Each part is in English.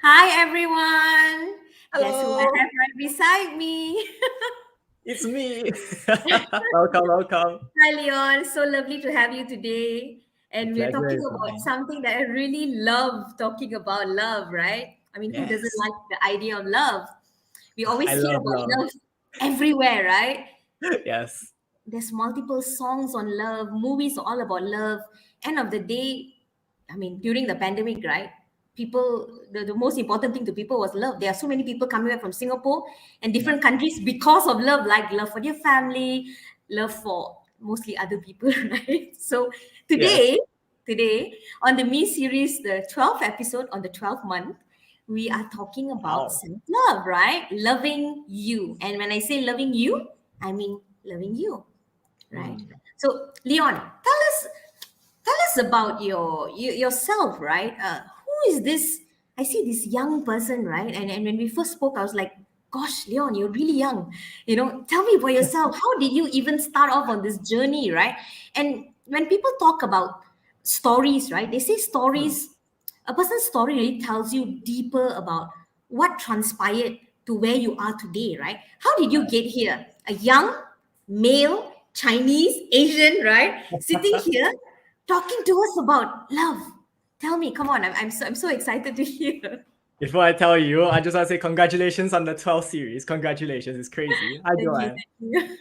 Hi everyone. Guess who I Hello, have right beside me? it's me. Welcome, welcome. Hi Leon. So lovely to have you today. The And we're pleasure talking is about mine. something that I really love talking about love, right? I mean, who doesn't Yes, like the idea of love? We always I hear love about love. love everywhere, right? Yes, There's multiple songs on love, movies all about love. End of the day, I mean, during the pandemic, right? The most important thing to people was love. There are so many people coming back from Singapore and yeah, different countries because of love, like love for their family, love for mostly other people, right? So yes. today on the Me series, the 12th episode on the 12th month, we are talking about Wow. self-love, right? Loving you. And when I say loving you, I mean loving you, right? Mm. So Leon, tell us about yourself, right? Who is this? I see this young person, right? And when we first spoke, I was like, gosh, Leon, you're really young. Tell me about yourself. How did you even start off on this journey, right? And when people talk about stories, right? They say Mm. stories, a person's story really tells you deeper about what transpired to where you are today, right? How did you get here? A young male, Chinese, Asian, right? Sitting here talking to us about love. Tell me, come on, I'm so excited to hear. Before I tell you, I just want to say congratulations on the 12th series. Congratulations, it's crazy. Hi, Thank you, Joanne. thank you.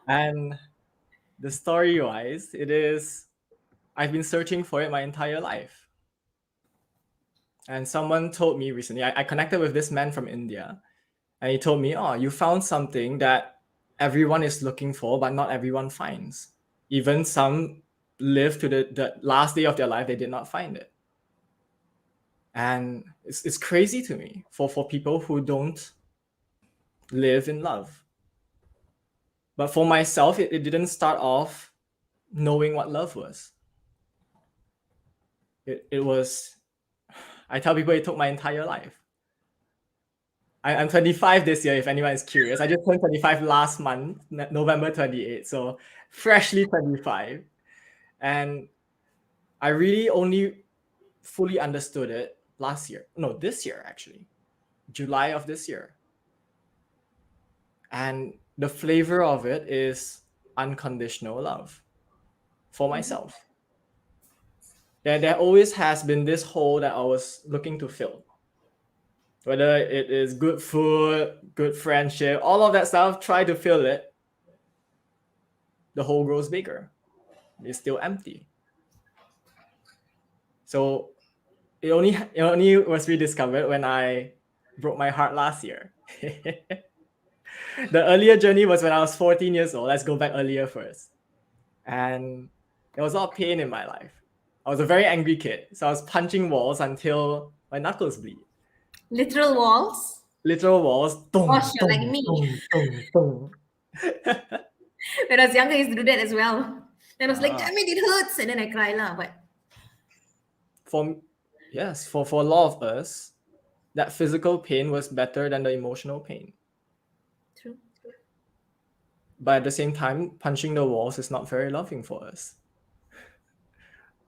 And the story-wise, it is I've been searching for it my entire life. And someone told me recently, I connected with this man from India, and he told me, "Oh, you found something that everyone is looking for, but not everyone finds. Even some live to the last day of their life, they did not find it." And it's crazy to me for people who don't live in love. But for myself, it didn't start off knowing what love was. It was, I tell people it took my entire life. I'm 25 this year, if anyone is curious. I just turned 25 last month, November 28th. So freshly 25. And I really only fully understood it last year. No, this year, actually. July of this year. And the flavor of it is unconditional love for myself. There always has been this hole that I was looking to fill. Whether it is good food, good friendship, all of that stuff, try to fill it, the hole grows bigger. It's still empty. So it only was rediscovered when I broke my heart last year. The earlier journey was when I was 14 years old. Let's go back earlier first. And there was a lot of pain in my life. I was a very angry kid. So I was punching walls until my knuckles bleed. Literal walls. Literal walls. Gosh, Dong, you're like dong, me. dong, dong, dong. When I was younger, I used to do that as well. Then I was like, Ah, damn it, it hurts. And then I cry lah. But for yes, for a lot of us, that physical pain was better than the emotional pain. true. But at the same time, punching the walls is not very loving for us.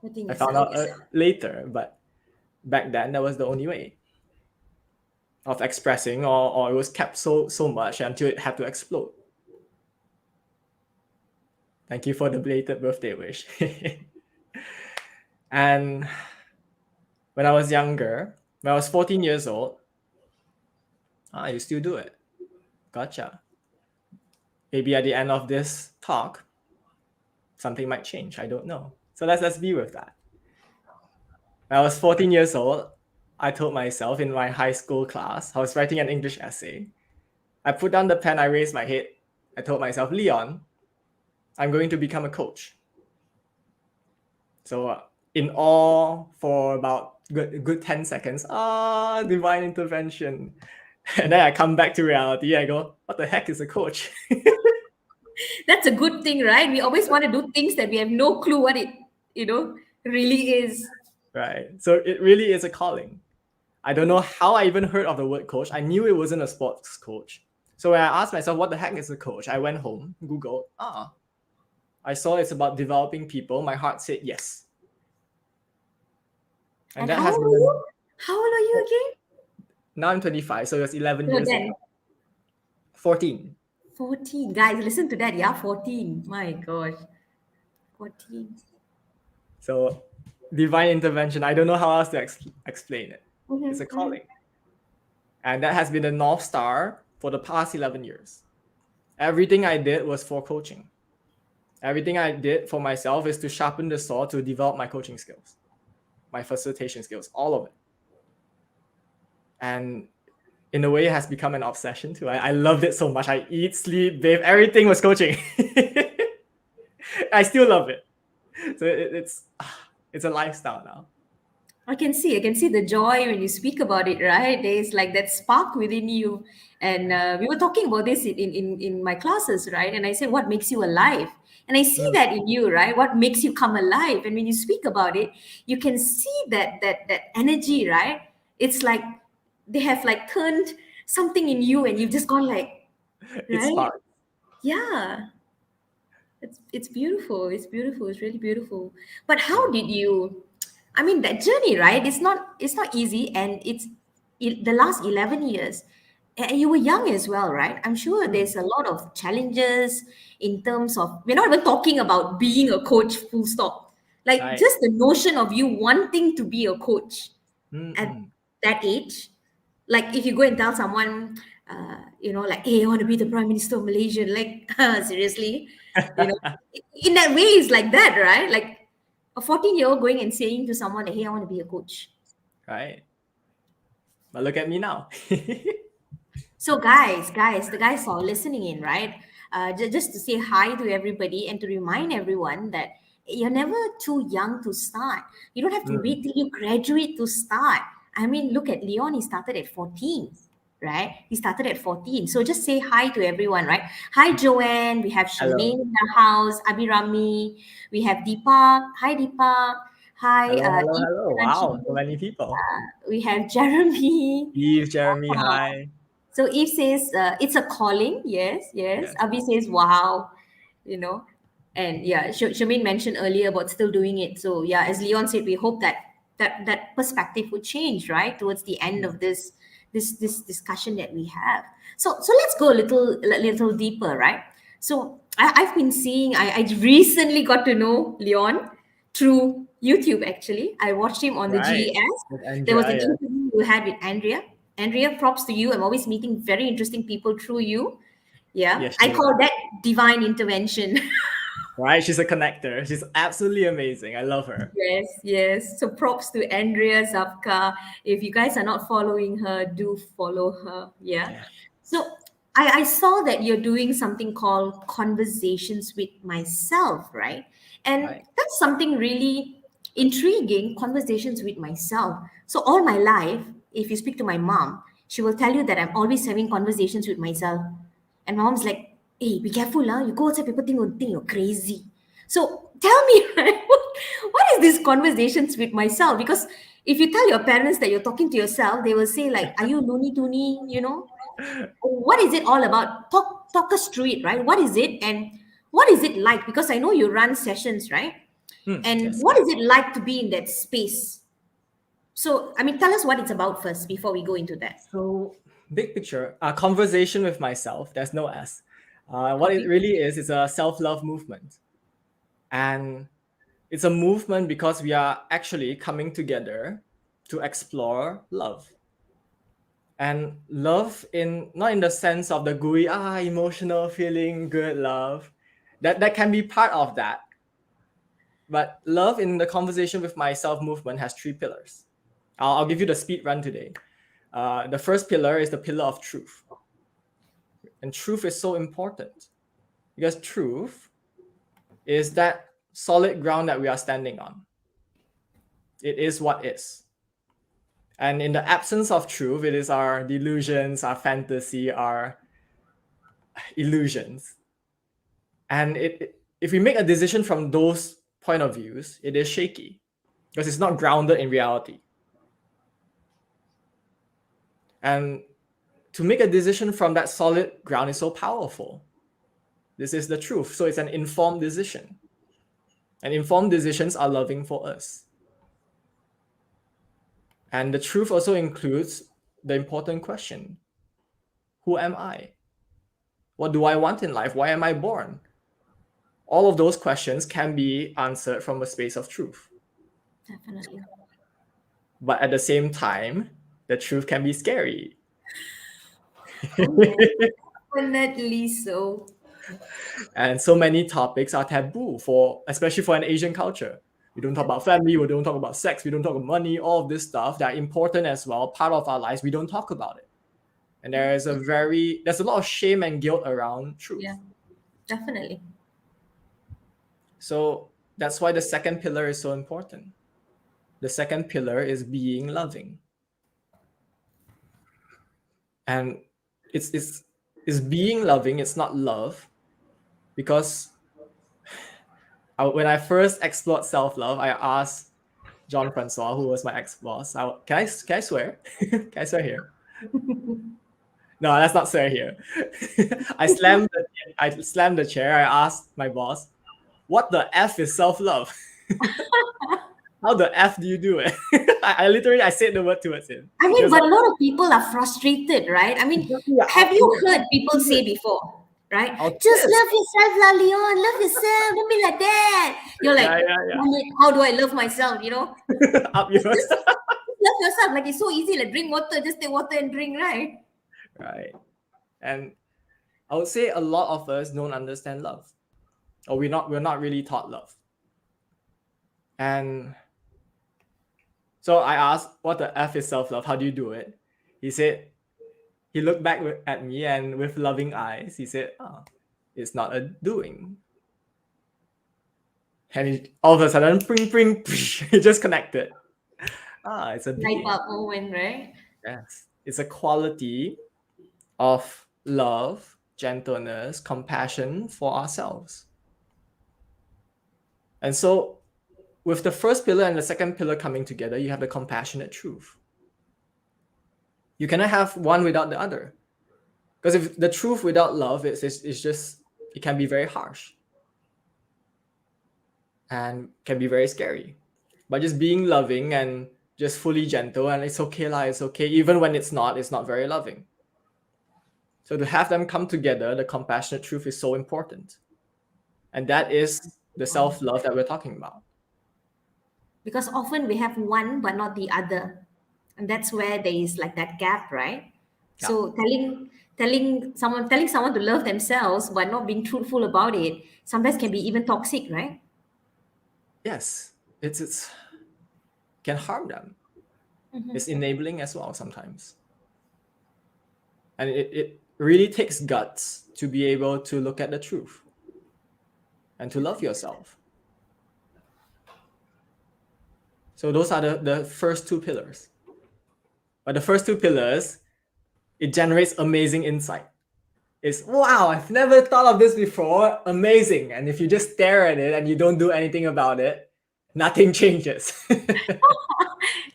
Hurting I found yourself. out later, but back then that was the only way of expressing, or it was kept so much until it had to explode. Thank you for the belated birthday wish. And when I was younger, when I was 14 years old, you still do it. Gotcha. Maybe at the end of this talk, something might change. I don't know. So let's be with that. When I was 14 years old, I told myself in my high school class, I was writing an English essay. I put down the pen, I raised my head. I told myself, Leon, I'm going to become a coach. So in awe for about good 10 seconds, divine intervention. And then I come back to reality. I go, what the heck is a coach? That's a good thing, right? We always want to do things that we have no clue what it, you know, really is. Right. So it really is a calling. I don't know how I even heard of the word coach. I knew it wasn't a sports coach. So when I asked myself, what the heck is a coach? I went home, Googled, I saw it's about developing people. My heart said yes. And And that how has old been are you? How old are you again? Now I'm 25, so it was 11 So years then, ago. 14. 14. Guys, listen to that. Yeah, 14. My gosh. 14. So divine intervention, I don't know how else to explain it. It's a Mm-hmm, mm-hmm. calling. And that has been the North Star for the past 11 years. Everything I did was for coaching. Everything I did for myself is to sharpen the saw to develop my coaching skills, my facilitation skills, all of it. And in a way, it has become an obsession too. I loved it so much. I eat, sleep, bathe, everything was coaching. I still love it. So it's a lifestyle now. I can see the joy when you speak about it, right? There's like that spark within you. And we were talking about this in my classes, right? And I said, what makes you alive? And I see Mm, that in you, right? What makes you come alive? And when you speak about it, you can see that energy, right? It's like they have like turned something in you and you've just gone like, it's right? spark, Yeah. It's beautiful. It's beautiful. It's really beautiful. But how did you? I mean, that journey, right? It's not easy, and the last 11 years. And you were young as well, right? I'm sure mm, there's a lot of challenges in terms of we're not even talking about being a coach, full stop. Like right? just the notion of you wanting to be a coach at Mm-mm. that age. Like if you go and tell someone, like, hey, I want to be the prime minister of Malaysia, like, seriously, you know, in that way, it's like that, right? Like a 14-year-old going and saying to someone, hey, I want to be a coach. Right. But look at me now. So, guys, the guys are listening in, right? Just to say hi to everybody and to remind everyone that you're never too young to start. You don't have to Mm, wait till you graduate to start. I mean, look at Leon, he started at 14, right? He started at 14. So just say hi to everyone, right? Hi, Joanne. We have hello. Charmaine in the house, Abhirami. We have Deepak. Hi, Deepak. Hi, Hello, hello, hello. Wow, so Deepak. many people. We have Jeremy. Eve, Jeremy, hi. So Eve says it's a calling. Yes, yes. Yes. Abhi says wow, you know, and yeah, Shamin mentioned earlier about still doing it. So yeah, as Leon said, we hope that that perspective would change right towards the end Mm, of this discussion that we have. So let's go a little deeper, right? So I've been seeing. I recently got to know Leon through YouTube. Actually, I watched him on the right. GES. With There was Andrea, an yes. interview you had with Andrea. Andrea, props to you. I'm always meeting very interesting people through you. Yeah, Yes, I she is. call that divine intervention. Right, she's a connector. She's absolutely amazing. I love her. Yes, yes. So props to Andrea Zapka. If you guys are not following her, do follow her. Yeah. Yeah, So I saw that you're doing something called conversations with myself, right? And right. that's something really intriguing, conversations with myself. So all my life, if you speak to my mom, she will tell you that I'm always having conversations with myself. And my mom's like, hey, be careful, huh? You go outside, people think you're crazy. So tell me, right, what is these conversations with myself? Because if you tell your parents that you're talking to yourself, they will say, like, are you loony toony, what is it all about? Talk us through it, right? What is it and what is it like? Because I know you run sessions, right? And Yes. what is it like to be in that space? So, I mean, tell us what it's about first before we go into that. So, big picture, a conversation with myself, there's no S. What it Okay. really is a self love movement. And it's a movement because we are actually coming together to explore love. And love in not in the sense of the gooey, emotional feeling good love. That can be part of that. But love in the conversation with myself movement has three pillars. I'll give you the speed run today. The first pillar is the pillar of truth. And truth is so important because truth is that solid ground that we are standing on. It is what is. And in the absence of truth, it is our delusions, our fantasy, our illusions. And if we make a decision from those point of views, it is shaky because it's not grounded in reality. And to make a decision from that solid ground is so powerful. This is the truth. So it's an informed decision. And informed decisions are loving for us. And the truth also includes the important question: who am I? What do I want in life? Why am I born? All of those questions can be answered from a space of truth. Definitely. But at the same time, the truth can be scary. Definitely so. And so many topics are taboo, especially for an Asian culture. We don't talk about family, we don't talk about sex, we don't talk about money, all of this stuff that are important as well, part of our lives, we don't talk about it. And there's a lot of shame and guilt around truth. Yeah, definitely. So that's why the second pillar is so important. The second pillar is being loving. And it's being loving, it's not love. Because when I first explored self-love, I asked John Francois, who was my ex-boss, can I swear? Can I swear here? No, let's not swear here. I slammed the chair. I asked my boss, what the F is self-love? How the F do you do it? I literally said the word towards him. I mean, but a lot of people are frustrated, right? I mean, have you heard people say before, right? Just love yourself, La Leon. Love yourself. Don't be like that. You're like, how do I love myself? Up yours. Just love yourself. Like, it's so easy. Like, drink water. Just take water and drink, right? Right. And I would say a lot of us don't understand love, or we're not really taught love. And so I asked, what the F is self-love? How do you do it? He looked back at me, and with loving eyes, he said, it's not a doing. And all of a sudden, he just connected. It's a being. Light bulb moment, right? Yes. It's a quality of love, gentleness, compassion for ourselves. And so with the first pillar and the second pillar coming together, you have the compassionate truth. You cannot have one without the other. Because if the truth without love, it can be very harsh and can be very scary. But just being loving and just fully gentle, and it's okay, it's okay. Even when it's not very loving. So to have them come together, the compassionate truth is so important. And that is the self-love that we're talking about. Because often we have one but not the other, and that's where there is like that gap, right? Yeah. So telling someone to love themselves but not being truthful about it sometimes can be even toxic, right? Yes, it's can harm them. It's enabling as well sometimes, and it really takes guts to be able to look at the truth and to love yourself. So those are the first two pillars. But the first two pillars, it generates amazing insight. It's, wow, I've never thought of this before. Amazing. And if you just stare at it and you don't do anything about it, nothing changes.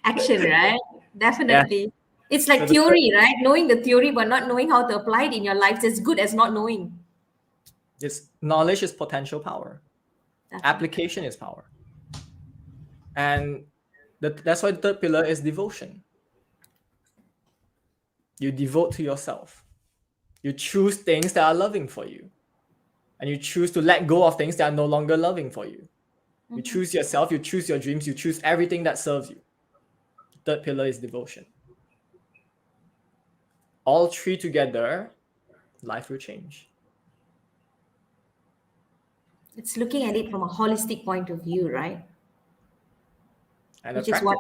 Action, right? Definitely. Yeah. It's like theory, right? Knowing the theory but not knowing how to apply it in your life is as good as not knowing. Knowledge is potential power. Definitely. Application is power. And that's why the third pillar is devotion. You devote to yourself. You choose things that are loving for you. And you choose to let go of things that are no longer loving for you. You choose yourself, you choose your dreams, you choose everything that serves you. The third pillar is devotion. All three together, life will change. It's looking at it from a holistic point of view, right? And which is what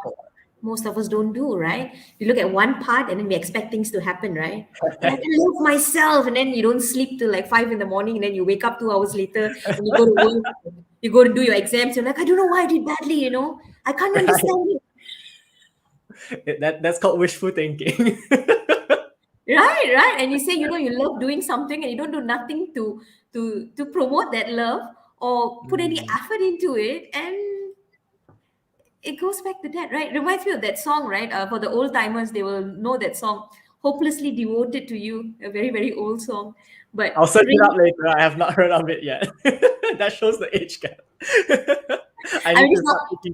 most of us don't do, right? We look at one part and then we expect things to happen, right? I can love myself, and then you don't sleep till like 5 a.m, and then you wake up 2 hours later and you go to work, you go to do your exams, you're like, I don't know why I did badly, I can't understand it. That's called wishful thinking. Right. And you say, you love doing something and you don't do nothing to promote that love or put any effort into it, and it goes back to that, right? Reminds me of that song, right? For the old timers, they will know that song, "Hopelessly Devoted to You," a very, very old song. But I'll search it up later. I have not heard of it yet. That shows the age gap.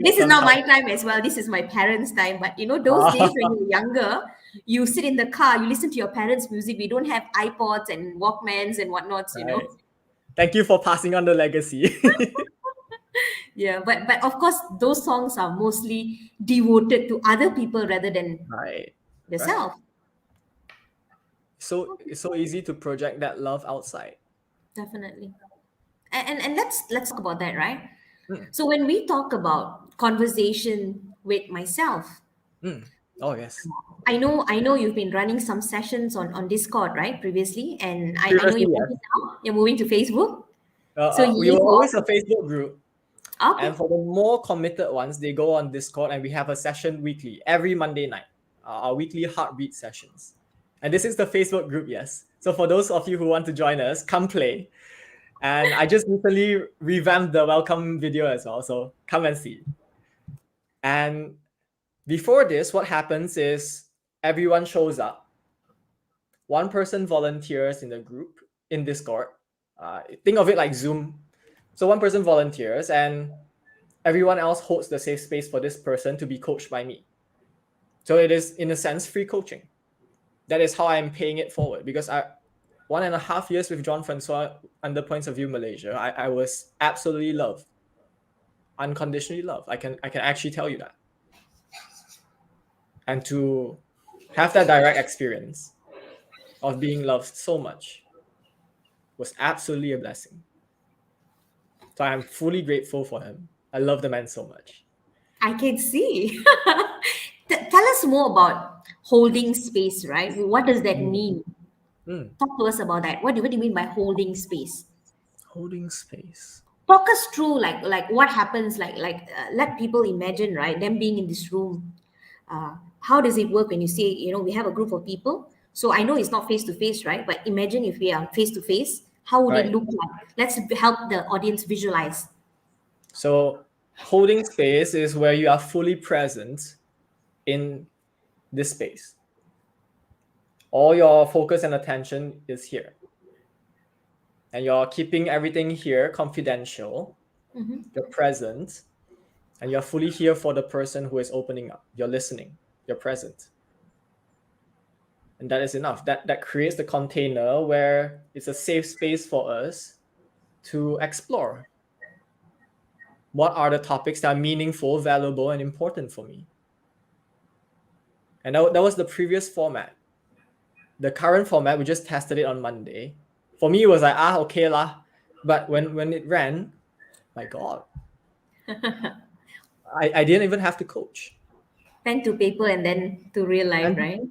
This is not my time as well. This is my parents' time. But those days when you were younger, You sit in the car, you listen to your parents' music. We don't have iPods and Walkmans and whatnots, you Right. know. Thank you for passing on the legacy. Yeah, but of course, those songs are mostly devoted to other people rather than Right. Right. yourself. So it's so easy to project that love outside. Definitely. And let's talk about that, right? Mm, So when we talk about conversation with myself, mm. Oh yes. I know you've been running some sessions on Discord, right, previously, and I know Previously, you're yes. moving now. You're moving to Facebook. So We were yay for always a Facebook group, and okay. for the more committed ones, they go on Discord, and we have a session weekly, every Monday night, our weekly heartbeat sessions. And this is the Facebook group, yes. So for those of you who want to join us, come play. And I just recently revamped the welcome video as well, so come and see. And before this, what happens is everyone shows up. One person volunteers in the group in Discord. Think of it like Zoom. So one person volunteers, and everyone else holds the safe space for this person to be coached by me. So it is, in a sense, free coaching. That is how I'm paying it forward, because 1.5 years with John Francois under Points of View Malaysia, I was absolutely loved, unconditionally loved. I can actually tell you that. And to have that direct experience of being loved so much was absolutely a blessing. So I'm fully grateful for him. I love the man so much. I can see. Tell us more about holding space, right? What does that Mm. mean? Mm. Talk to us about that. What do you mean by holding space? Holding space. Talk us through like what happens let people imagine, right, them being in this room. How does it work when you say, we have a group of people? So I know it's not face to face, right? But imagine if we are face to face, how would it Right. look like? Let's help the audience visualize. So holding space is where you are fully present in this space. All your focus and attention is here. And you're keeping everything here confidential. Mhm. You're present, and you're fully here for the person who is opening up. You're listening. You're present. And that is enough. That creates the container where it's a safe space for us to explore. What are the topics that are meaningful, valuable, and important for me? And that was the previous format. The current format, we just tested it on Monday. For me, it was like, okay lah. But when it ran, my God, I didn't even have to coach. Pen to paper and then to real life, And right?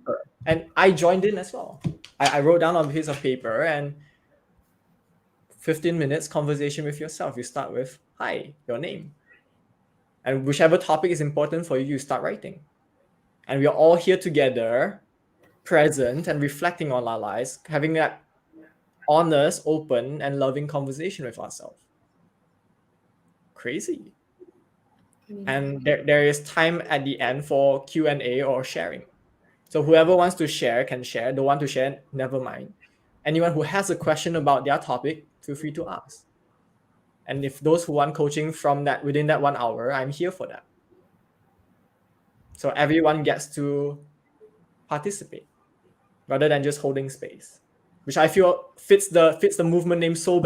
and I joined in as well. I wrote down on a piece of paper, and 15 minutes conversation with yourself. You start with, hi, your name. And whichever topic is important for you, you start writing. And we are all here together, present and reflecting on our lives, having that honest, open, and loving conversation with ourselves. Crazy. And there is time at the end for Q&A or sharing. So whoever wants to share can share. Don't want to share, never mind. Anyone who has a question about their topic, feel free to ask. And if those who want coaching from that within that 1 hour, I'm here for that. So everyone gets to participate rather than just holding space, which I feel fits the movement name so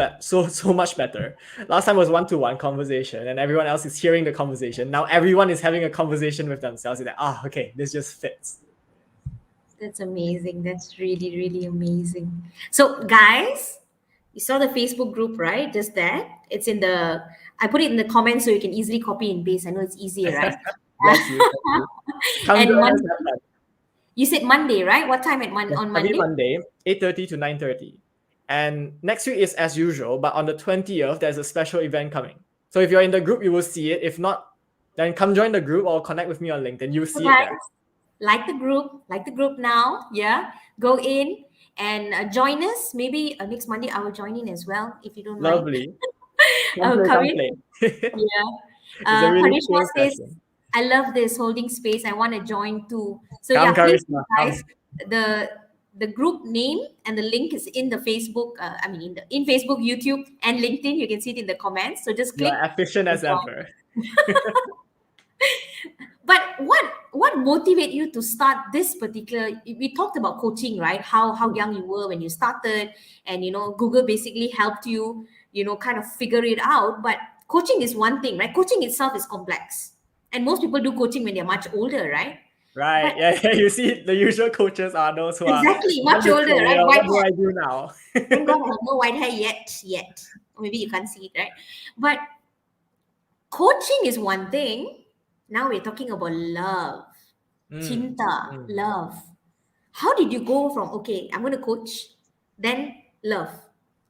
much better. Last time was one-to-one conversation, and everyone else is hearing the conversation. Now everyone is having a conversation with themselves. It's like, okay, this just fits. That's amazing. That's really, really amazing. So, guys, you saw the Facebook group, right? Just that. It's in the, I put it in the comments so you can easily copy and paste. I know it's easier, right? Bless you. Thank you. Come And join us Monday, at that. you said Monday, right? What time on Every Monday? Monday, 8:30 to 9:30. And next week is as usual, but on the 20th, there's a special event coming. So if you're in the group, you will see it. If not, then come join the group or connect with me on LinkedIn. You'll So, see it guys, there. like the group now. Yeah. Go in and join us. Maybe next Monday I will join in as well, if you don't mind. Lovely. Come play, come Karin, play. yeah. It's a really Karishma cool says, session. I love this holding space. I want to join too. So Come, yeah, please Charisma, guys, come. the group name and the link is in the Facebook. In Facebook, YouTube, and LinkedIn. You can see it in the comments. So just You click are efficient and as join. ever. But what motivate you to start this particular? We talked about coaching, right? How young you were when you started, and Google basically helped you, kind of figure it out. But coaching is one thing, right? Coaching itself is complex, and most people do coaching when they're much older, right? Right. But Yeah, yeah. You see, the usual coaches are those who are exactly, in much the older, right? career. White What do hair. I do now? Thank God I have no white hair yet. Or maybe you can't see it, right? But coaching is one thing. Now we're talking about love, Mm, cinta, mm. love. How did you go from, okay, I'm going to coach, then love?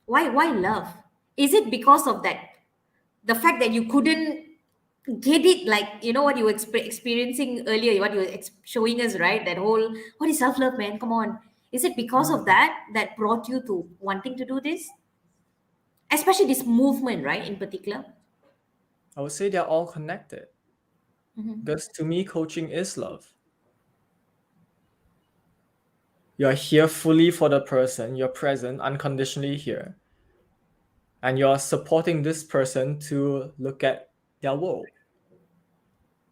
Why love? Is it because of that, the fact that you couldn't get it, like what you were experiencing earlier, what you were showing us, right? That whole, what is self-love, man? Come on. Is it because of Mm. that brought you to wanting to do this, especially this movement, right, in particular? I would say they're all connected Mhm. because to me, coaching is love. You're here fully for the person, you're present, unconditionally here, and you're supporting this person to look at their world,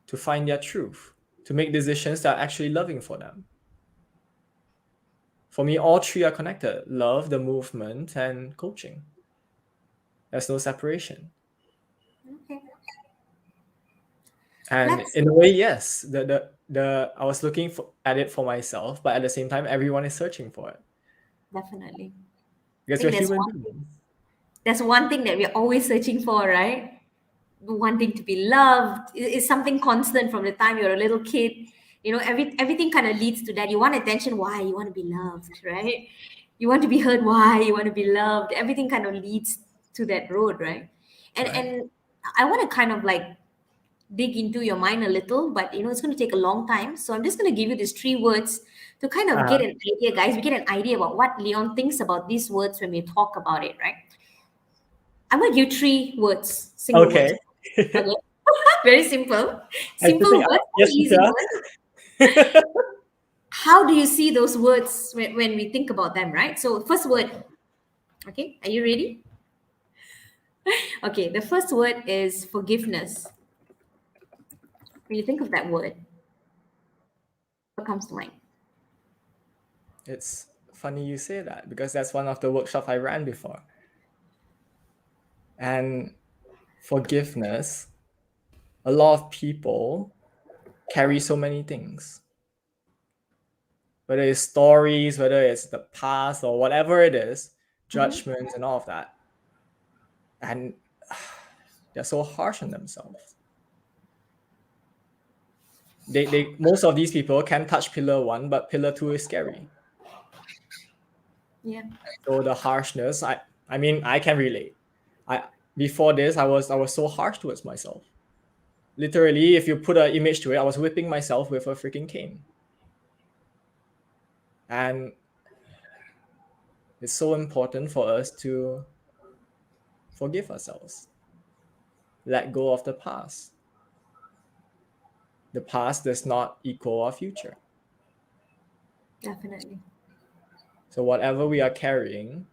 to find their truth, to make decisions that are actually loving for them. For me, all three are connected: love, the movement, and coaching. There's no separation. Okay, And let's in a way, yes, the I was looking at it for myself, but at the same time, everyone is searching for it definitely. I because we're think human beings. that's one thing that we're always searching for, right? Wanting to be loved is something constant from the time you're a little kid. Everything kind of leads to that. You want attention, why? You want to be loved, right? You want to be heard, why? You want to be loved. Everything kind of leads to that road, right? and Right. and I want to kind of like dig into your mind a little, but it's going to take a long time, so I'm just going to give you these three words to kind of get Uh-huh. an idea, guys. We get an idea about what Leon thinks about these words when we talk about it, right? I'm going to give three words, single words. Okay. Okay. Very simple. I should Simple say, words, yes, very easy teacher. words. How do you see those words when we think about them, right? So, first word, okay, are you ready? Okay, the first word is forgiveness. When you think of that word, what comes to mind? It's funny you say that because that's one of the workshops I ran before. And forgiveness, a lot of people carry so many things, whether it's stories, whether it's the past or whatever it is, Mhm. judgments and all of that. And they're so harsh on themselves. They most of these people can touch pillar one, but pillar two is scary. Yeah. So the harshness, I mean, I can relate. I before this, I was so harsh towards myself. Literally, if you put an image to it, I was whipping myself with a freaking cane. And it's so important for us to forgive ourselves, let go of the past. The past does not equal our future. Definitely. So whatever we are carrying,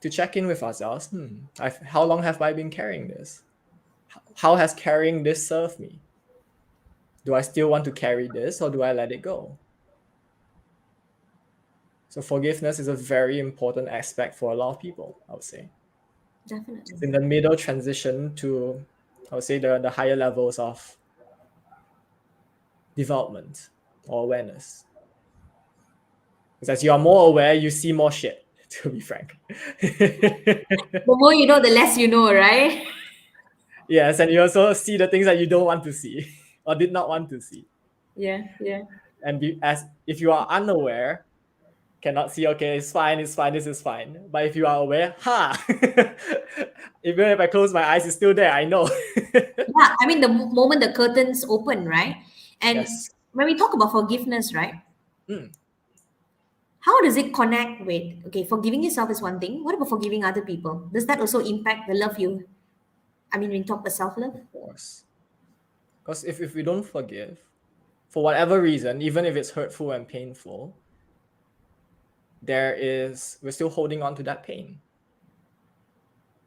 to check in with ourselves, how long have I been carrying this? How has carrying this served me? Do I still want to carry this or do I let it go? So forgiveness is a very important aspect for a lot of people, I would say. Definitely. It's in the middle transition to, I would say, the higher levels of development or awareness. Because as you are more aware, you see more shit, to be frank. The more you know, the less you know, right? Yes, and you also see the things that you don't want to see or did not want to see. Yeah, yeah. And as if you are unaware, cannot see, okay, it's fine, this is fine. But if you are aware, even if I close my eyes, it's still there, I know. Yeah, I mean, the moment the curtains open, right? And Yes. when we talk about forgiveness, right? Mm, How does it connect with, okay, forgiving yourself is one thing. What about forgiving other people? Does that also impact the love you, I mean, when you talk about self love? of course. Because if we don't forgive, for whatever reason, even if it's hurtful and painful, we're still holding on to that pain.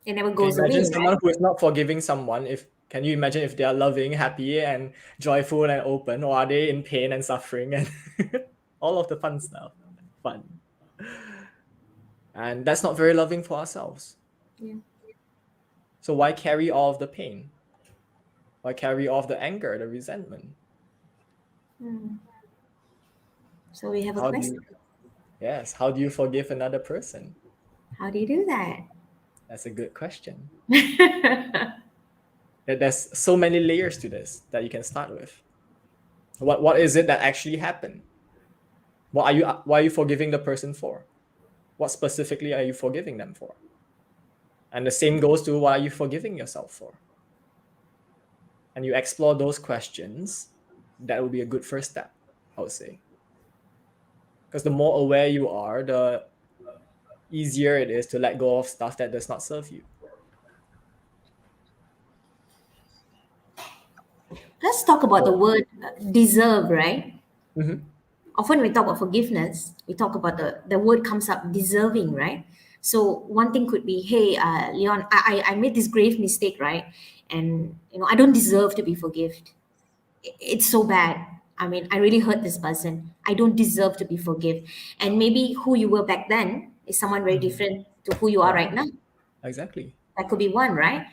It never You can goes away, imagine right? someone who is not forgiving someone, if Can you imagine if they are loving, happy, and joyful and open, or are they in pain and suffering and all of the fun stuff? Fun. And that's not very loving for ourselves. Yeah. So why carry all of the pain? Why carry all of the anger, the resentment? So we have a How do question. you, yes, how do you forgive another person? How do you do that? That's a good question. There's so many layers to this that you can start with. What is it that actually happened? Why are you forgiving the person for? What specifically are you forgiving them for? And the same goes to what are you forgiving yourself for? And you explore those questions, that will be a good first step, I would say. Because the more aware you are, the easier it is to let go of stuff that does not serve you. Let's talk about the word deserve, right? Mm-hmm. Often we talk about forgiveness, we talk about the word comes up deserving, right? So one thing could be, hey, Leon, I made this grave mistake, right? And I don't deserve to be forgiven. It's so bad. I mean, I really hurt this person. I don't deserve to be forgiven. And maybe who you were back then is someone very Mm-hmm. different to who you are Right. right now. Exactly. That could be one, right?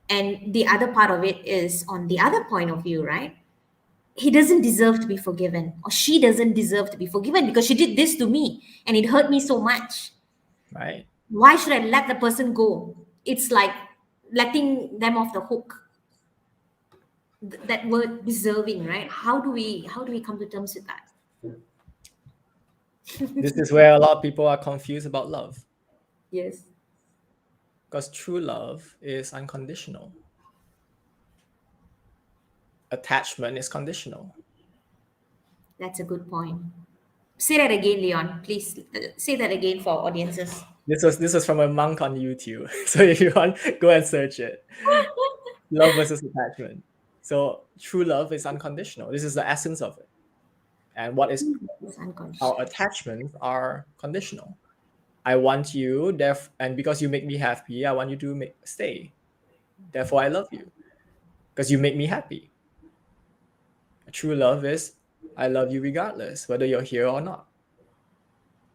And the other part of it is on the other point of view, right? He doesn't deserve to be forgiven, or she doesn't deserve to be forgiven because she did this to me and it hurt me so much. Right. Why should I let the person go? It's like letting them off the hook. That word deserving, right? How do we come to terms with that? This is where a lot of people are confused about love. Yes, Because true love is unconditional. Attachment is conditional. that's a good point. Say that again, Leon. Please say that again for our audiences. This was from a monk on YouTube. So if you want, go and search it. Love versus attachment. So true love is unconditional. This is the essence of it. And what is It's our unconscious. attachments are conditional. I want you, and because you make me happy, I want you to stay. Therefore, I love you because you make me happy. True love is I love you regardless, whether you're here or not.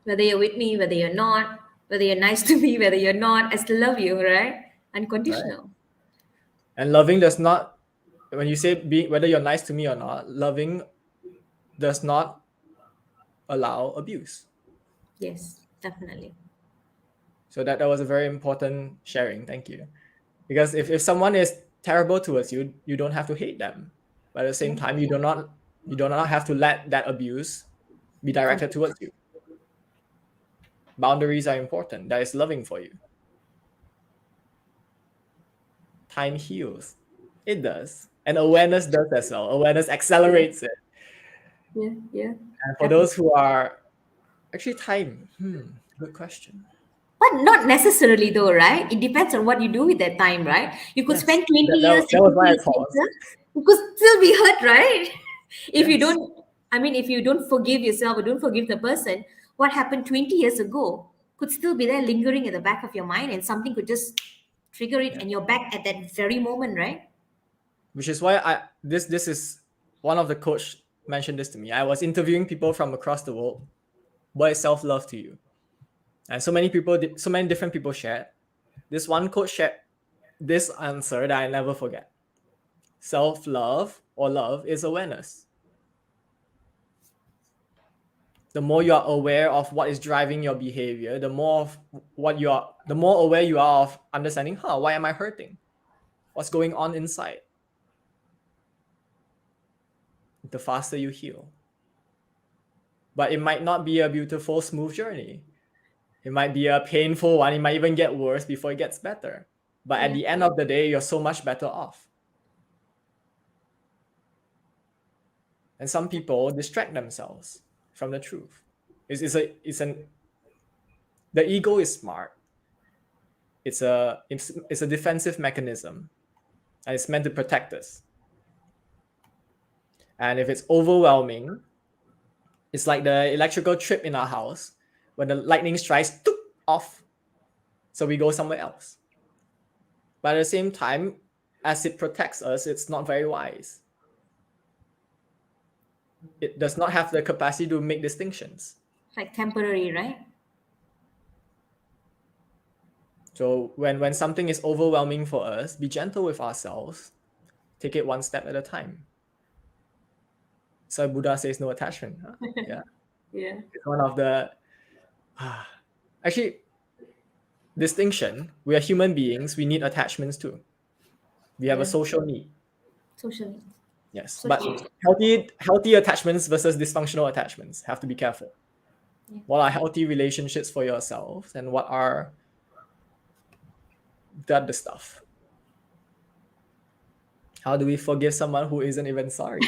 Whether you're with me, whether you're not, whether you're nice to me, whether you're not, I still love you, right? Right. Unconditional. And loving does not, when you say whether you're nice to me or not, loving does not allow abuse. Yes, definitely. So that was a very important sharing. Thank you. Because if someone is terrible towards you, you don't have to hate them. But at the same Yeah. time, you do not have to let that abuse be directed Continue. towards you. Boundaries are important. That is loving for you. Time heals. It does. And awareness does as well. Awareness accelerates it. Yeah, yeah. And for Definitely. those who are actually time, good question. But not necessarily though, right? It depends on what you do with that time, right? You could Yes. spend 20 That, years that, that and was 20 why I years paused. later, you could still be hurt, right? If you Yes. don't, I mean, if you don't forgive yourself or don't forgive the person, what happened 20 years ago could still be there lingering at the back of your mind and something could just trigger it Yeah. and you're back at that very moment, right? Which is why this is one of the coach mentioned this to me. I was interviewing people from across the world. What is self-love to you? And so many different people shared. This one coach shared this answer that I never forget. Self-love or love is awareness. The more you are aware of what is driving your behavior, the more aware you are of understanding, why am I hurting? What's going on inside? The faster you heal. But it might not be a beautiful, smooth journey. It might be a painful one. It might even get worse before it gets better. But at Yeah. the end of the day, you're so much better off. And some people distract themselves from the truth. The ego is smart. It's a defensive mechanism, and it's meant to protect us. And if it's overwhelming, it's like the electrical trip in our house when the lightning strikes, off. So we go somewhere else. But at the same time, as it protects us, it's not very wise. It does not have the capacity to make distinctions. It's like temporary, right? So when something is overwhelming for us, be gentle with ourselves. Take it one step at a time. So Buddha says no attachment. Huh? Yeah. Yeah. It's one of the actually distinction. We are human beings. We need attachments too. We have a Yeah. social need. Socially. Yes. So But true. healthy attachments versus dysfunctional attachments. Have to be careful. Yeah. What are healthy relationships for yourself, and what are the other stuff? How do we forgive someone who isn't even sorry?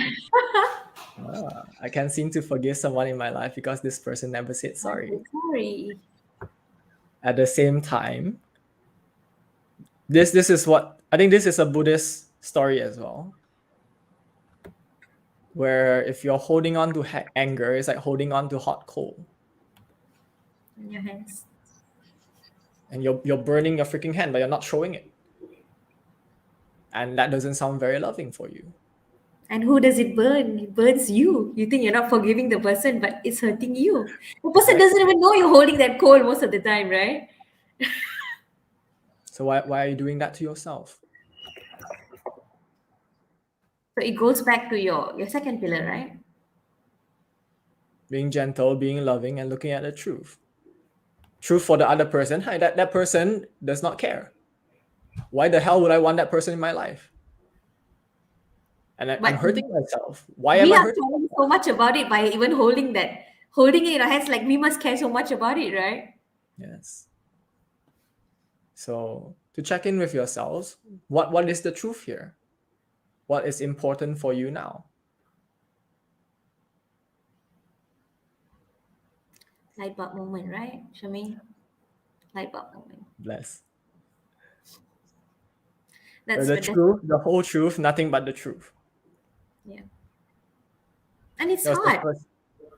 I can't seem to forgive someone in my life because this person never said sorry. I'm so sorry. At the same time, this is what I think. This is a Buddhist story as well, where if you're holding on to anger, it's like holding on to hot coal, In your hands. and you're burning your freaking hand, but you're not showing it, and that doesn't sound very loving for you. And who does it burn? It burns you. You think you're not forgiving the person, but it's hurting you. The person doesn't even know you're holding that coal most of the time, right? So why are you doing that to yourself? So it goes back to your second pillar, right? Being gentle, being loving, and looking at the truth. Truth for the other person. Hi, that person does not care. Why the hell would I want that person in my life? And I'm But hurting myself. Why am we I are hurting? caring so much about it by even holding it in our hands. Like we must care so much about it, right? Yes. So to check in with yourselves, what is the truth here? What is important for you now? Light bulb moment, right, Shamin? Light bulb moment. Bless. That's The fantastic. truth, the whole truth, nothing but the truth. Yeah. And it's That was the hard. first.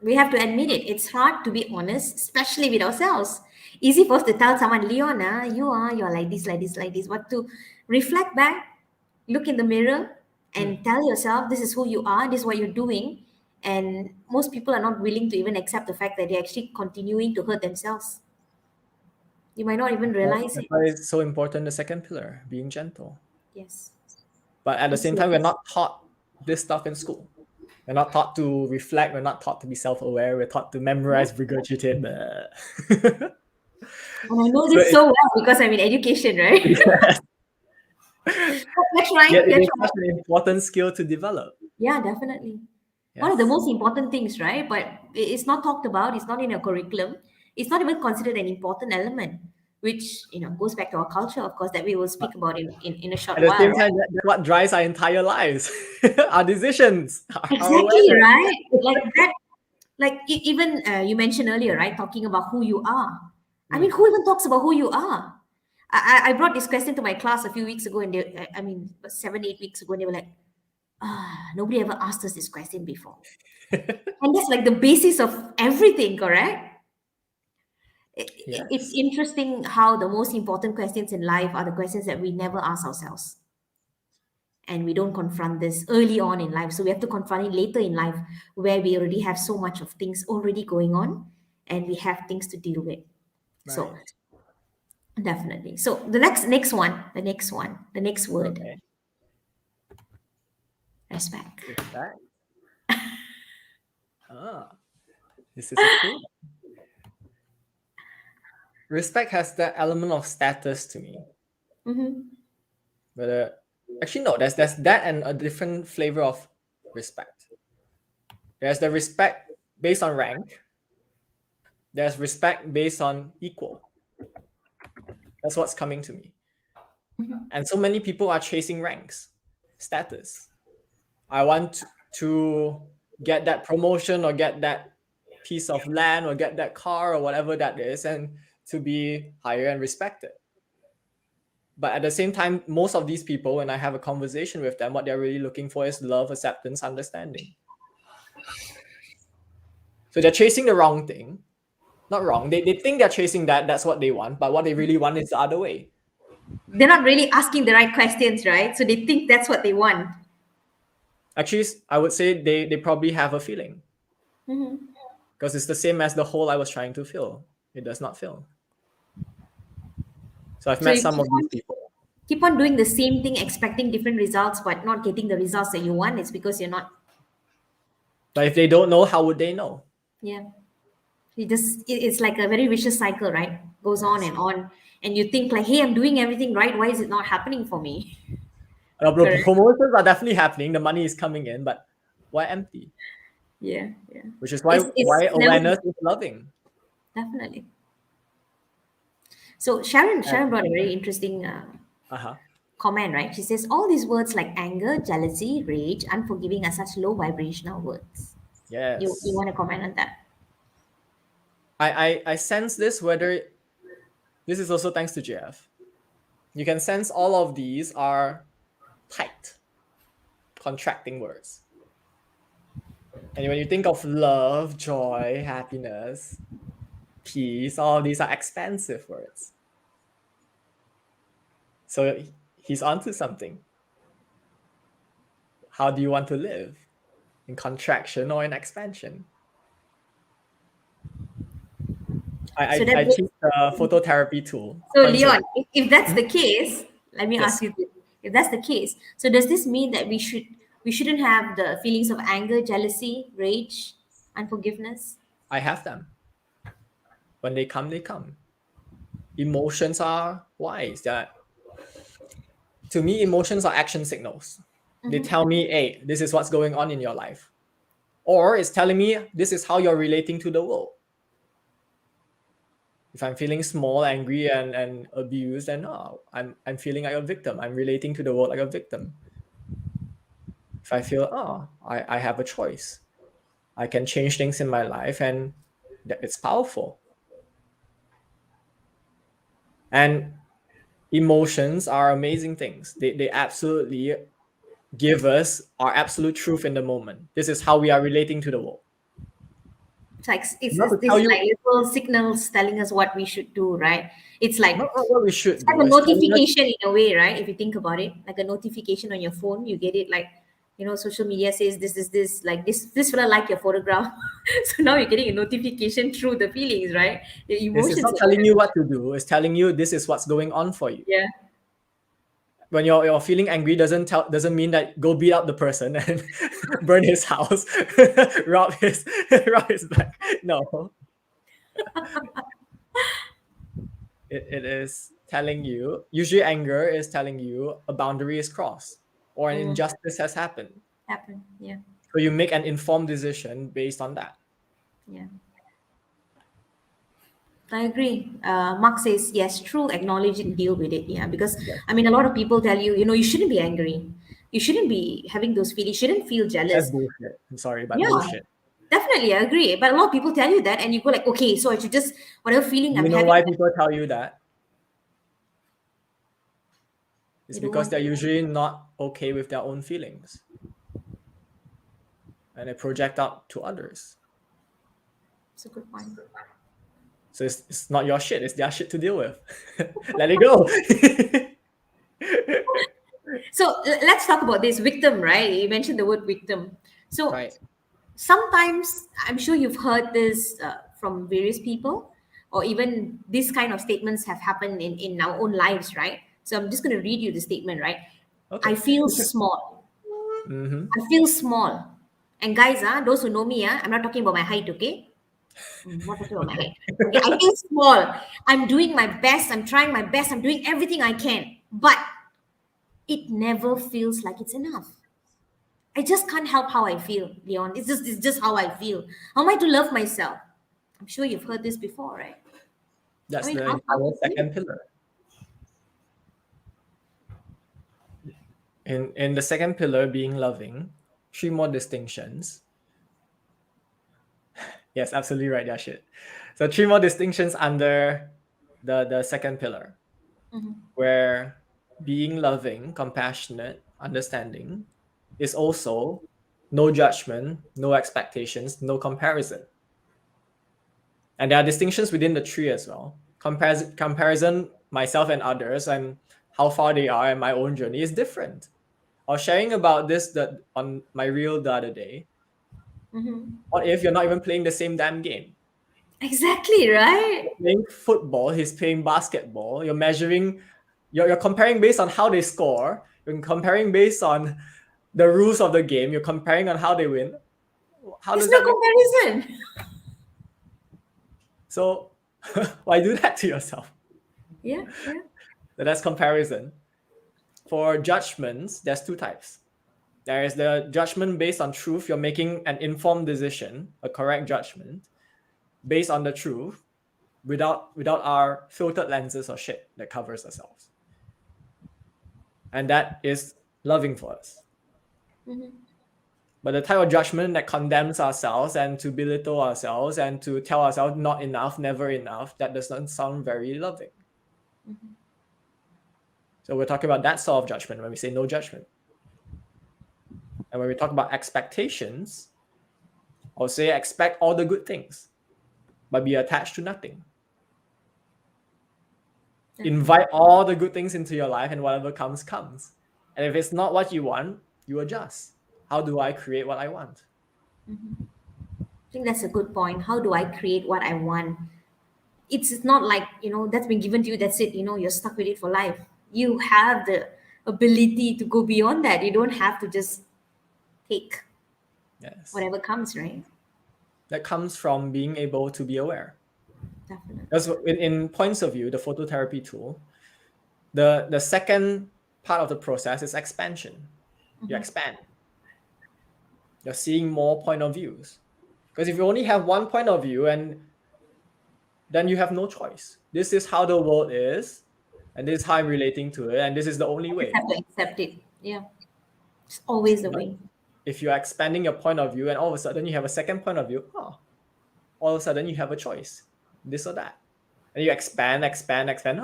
We have to admit it. It's hard to be honest, especially with ourselves. Easy for us to tell someone, Leon, you're like this, like this, like this. But to reflect back, look in the mirror, and tell yourself this is who you are, this is what you're doing. And most people are not willing to even accept the fact that they're actually continuing to hurt themselves. You might not even realize That's it. why it's so important, the second pillar, being gentle. Yes. But at the same time, we're not taught this stuff in school. We're not taught to reflect. We're not taught to be self-aware. We're taught to memorize, regurgitate. And I know So this so well because I'm in education, right? That's right. yet it That's is right. such an important skill to develop. Yeah, definitely. Yes. One of the most important things, right? But it's not talked about, it's not in a curriculum, it's not even considered an important element, which goes back to our culture, of course, that we will speak about in a short At the while, same right? time, that's what drives our entire lives, our decisions, our Exactly, awareness. right? Like that, like even you mentioned earlier, right? Talking about who you are. I mean, who even talks about who you are? I brought this question to my class a few weeks ago, and I mean, 7, 8 weeks ago, and they were like, nobody ever asked us this question before. And that's like the basis of everything, correct? It's Yes. interesting how the most important questions in life are the questions that we never ask ourselves. And we don't confront this early on in life. So we have to confront it later in life where we already have so much of things already going on and we have things to deal with. So Right. definitely. So the the next word, Okay. respect. Respect. This is a cool one. Respect has that element of status to me. Mm-hmm. But actually, no, there's that and a different flavor of respect. There's the respect based on rank. There's respect based on equal. That's what's coming to me. And so many people are chasing ranks, status. I want to get that promotion or get that piece of land or get that car or whatever that is, and to be higher and respected. But at the same time, most of these people, when I have a conversation with them, what they're really looking for is love, acceptance, understanding. So they're chasing the wrong thing. Not wrong. They think they're chasing that. That's what they want. But what they really want is the other way. They're not really asking the right questions, right? So they think that's what they want. Actually, I would say they probably have a feeling, Mhm. because it's the same as the hole I was trying to fill. It does not fill. So I've So met you some of these people. keep on doing the same thing, expecting different results, but not getting the results that you want. It's because you're not. But if they don't know, how would they know? Yeah. It's like a very vicious cycle, right? Goes Yes. on, and you think like, hey, I'm doing everything right. Why is it not happening for me? Correct. Promotions are definitely happening. The money is coming in, but why empty? Yeah, yeah. Which is It's why never awareness is loving. definitely. So Sharon And brought a very interesting uh-huh. comment, right? She says all these words like anger, jealousy, rage, unforgiving are such low vibrational words. You Yes. want to comment on that? I sense this, whether this is also thanks to JF. You can sense all of these are tight, contracting words. And when you think of love, joy, happiness, peace, all of these are expansive words. So he's onto something. How do you want to live? In contraction or in expansion? So that I means, teach a phototherapy tool. so Concept. Leon, if that's Hmm? the case, let me ask Yes, you this. If that's the case, so does this mean that we shouldn't have the feelings of anger, jealousy, rage, unforgiveness? I have them. When they come, they come. Emotions are wise. That to me, emotions are action signals. They Mm-hmm. tell me, hey, this is what's going on in your life. Or it's telling me this is how you're relating to the world. If I'm feeling small, angry, and abused, then oh, I'm feeling like a victim. I'm relating to the world like a victim. If I feel, oh, I have a choice. I can change things in my life, and it's powerful. And emotions are amazing things. They absolutely give us our absolute truth in the moment. This is how we are relating to the world. It's like Not to this tell is you, like little signals telling us what we should do, right? It's like not what we it's should like do. a It's telling us notification in a way, right? If you think about it, like a notification on your phone, you get it like, social media says this, like this fella like your photograph. So now you're getting a notification through the feelings, right? The it's emotions not are telling you there. what to do. It's telling you this is what's going on for you. Yeah. When you're feeling angry, doesn't mean that go beat up the person and burn his house, rob his rob his bank. No, it is telling you. Usually, anger is telling you a boundary is crossed or an Mm, injustice has happened. happen. Yeah. So you make an informed decision based on that. Yeah. I agree. Mark says, yes, true, acknowledge it, deal with it. Yeah, because Yes. I mean, a lot of people tell you, you shouldn't be angry. You shouldn't be having those feelings. You shouldn't feel That's jealous. bullshit. I'm sorry, but Yeah, bullshit. definitely. I agree. But a lot of people tell you that, and you go like, okay, so I should just, whatever feeling Do I'm you know having, why people tell you that? It's you don't because want they're to. usually not okay with their own feelings and they project out to others. It's a good point. So it's not your shit, it's their shit to deal with. Let it go. So let's talk about this victim, right? You mentioned the word victim. So Right. sometimes I'm sure you've heard this from various people, or even these kind of statements have happened in our own lives, right? So I'm just going to read you the statement, right? I Okay. feel small. Mm-hmm. I feel small. And guys, those who know me, I'm not talking about my height, okay? I'm not talking about my height. Okay, I feel small. I'm doing my best. I'm trying my best. I'm doing everything I can. But it never feels like it's enough. I just can't help how I feel, Leon. It's just how I feel. How am I to love myself? I'm sure you've heard this before, right? I That's mean, the how entire to feel? second pillar. In the second pillar, being loving, three more distinctions. Yes, absolutely right, Yashit. So three more distinctions under the second pillar, Mhm. where being loving, compassionate, understanding is also no judgment, no expectations, no comparison. And there are distinctions within the tree as well. comparison myself and others and how far they are in my own journey is different. I was sharing about this on my reel the other day. Mm-hmm. What if you're not even playing the same damn game? Exactly, right? You're playing football, he's playing basketball. You're comparing based on how they score. You're comparing based on the rules of the game. You're comparing on how they win. How There's does no that make comparison. so? Why do that to yourself? Yeah, yeah. So that's comparison. For judgments, there's two types. There is the judgment based on truth. You're making an informed decision, a correct judgment based on the truth, without our filtered lenses or shit that covers ourselves. And that is loving for us. Mm-hmm. But the type of judgment that condemns ourselves and to belittle ourselves and to tell ourselves not enough, never enough, that doesn't sound very loving. Mm-hmm. So we're talking about that sort of judgment when we say no judgment. And when we talk about expectations, I'll say expect all the good things, but be attached to nothing. Invite all the good things into your life, and whatever comes, comes. And if it's not what you want, you adjust. How do I create what I want? Mm-hmm. I think that's a good point. How do I create what I want? It's not like, that's been given to you, that's it, you're stuck with it for life. You have the ability to go beyond that. You don't have to just take Yes. whatever comes, right? That comes from being able to be aware. Definitely. Because in points of view, the phototherapy tool, the second part of the process is expansion. You expand. You're seeing more point of views. Because if you only have one point of view, and then you have no choice. This is how the world is, and this is how I'm relating to it, and this is the only Just way. have to accept it. Yeah. It's always the But way. if you're expanding your point of view and all of a sudden you have a second point of view, all of a sudden you have a choice, this or that. And you expand. I have There many